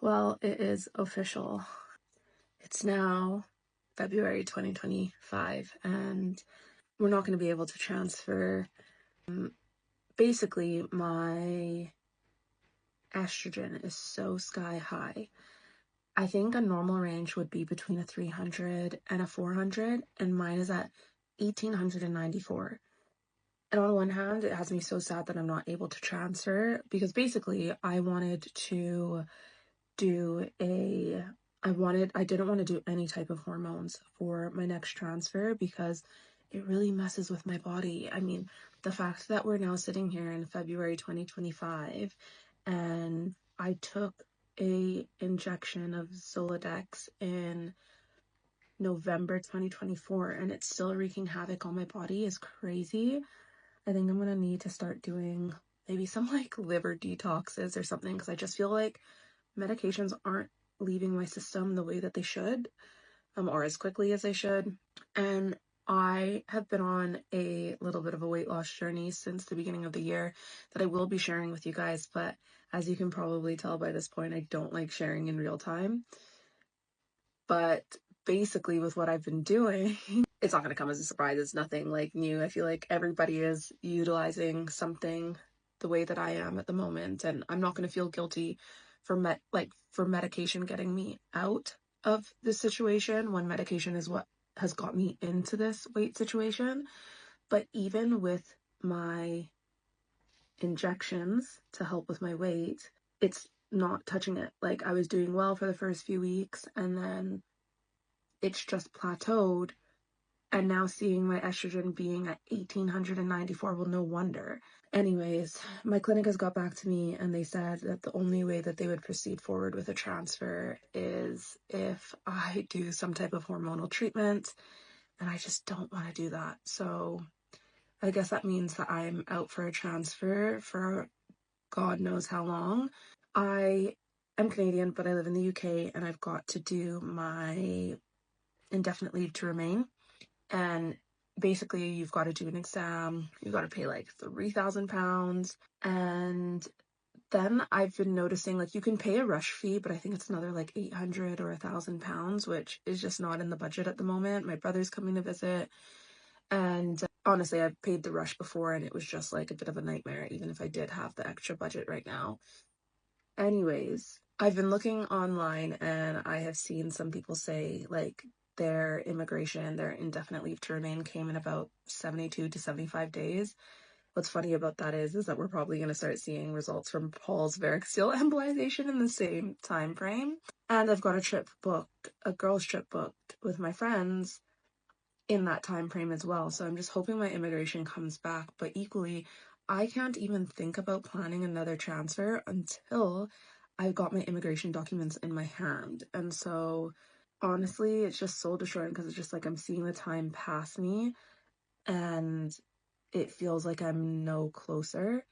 Well, it is official. It's now February 2025, and we're not going to be able to transfer. Basically, my estrogen is so sky high. I think a normal range would be between a 300 and a 400, and mine is at 1894. And on one hand, it has me so sad that I'm not able to transfer, because basically I wanted to I didn't want to do any type of hormones for my next transfer because it really messes with my body. I mean, the fact that we're now sitting here in February 2025 and I took a injection of Zoladex in November 2024 and it's still wreaking havoc on my body is crazy. I think I'm gonna need to start doing maybe some like liver detoxes or something, because I just feel like medications aren't leaving my system the way that they should, or as quickly as they should. And I have been on a little bit of a weight loss journey since the beginning of the year that I will be sharing with you guys, but as you can probably tell by this point, I don't like sharing in real time. But basically with what I've been doing, it's not going to come as a surprise. It's nothing like new. I feel like everybody is utilizing something the way that I am at the moment, and I'm not going to feel guilty for medication getting me out of this situation when medication is what has got me into this weight situation. But even with my injections to help with my weight, it's not touching it. Like, I was doing well for the first few weeks and then it's just plateaued, and now seeing my estrogen being at 1894, well, no wonder. Anyways, my clinic has got back to me and they said that the only way that they would proceed forward with a transfer is if I do some type of hormonal treatment, and I just don't want to do that. So I guess that means that I'm out for a transfer for God knows how long. I am Canadian, but I live in the UK, and I've got to do my indefinite leave to remain. And basically, you've got to do an exam, you've got to pay like £3,000. And then I've been noticing, like, you can pay a rush fee, but I think it's another like 800 or £1,000, which is just not in the budget at the moment. My brother's coming to visit, and honestly, I've paid the rush before and it was just like a bit of a nightmare, even if I did have the extra budget right now. Anyways, I've been looking online and I have seen some people say like their immigration, their indefinite leave to remain came in about 72 to 75 days. What's funny about that is that we're probably going to start seeing results from Paul's varicocele embolization in the same time frame. And I've got a girls trip booked with my friends in that time frame as well. So I'm just hoping my immigration comes back. But equally, I can't even think about planning another transfer until I've got my immigration documents in my hand. And so honestly, it's just soul destroying, because it's just like I'm seeing the time pass me and it feels like I'm no closer.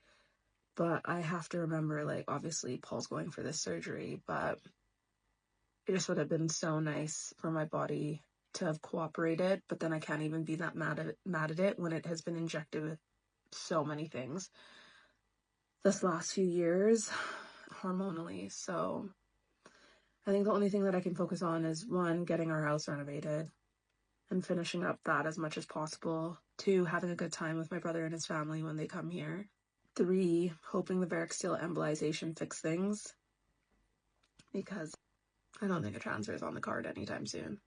But I have to remember, like, obviously Paul's going for this surgery, but it just would have been so nice for my body to have cooperated. But then I can't even be that mad at it when it has been injected with so many things this last few years hormonally. So I think the only thing that I can focus on is, one, getting our house renovated and finishing up that as much as possible. Two, having a good time with my brother and his family when they come here. Three, hoping the varicocele embolization fix things, because I don't think a transfer is on the card anytime soon.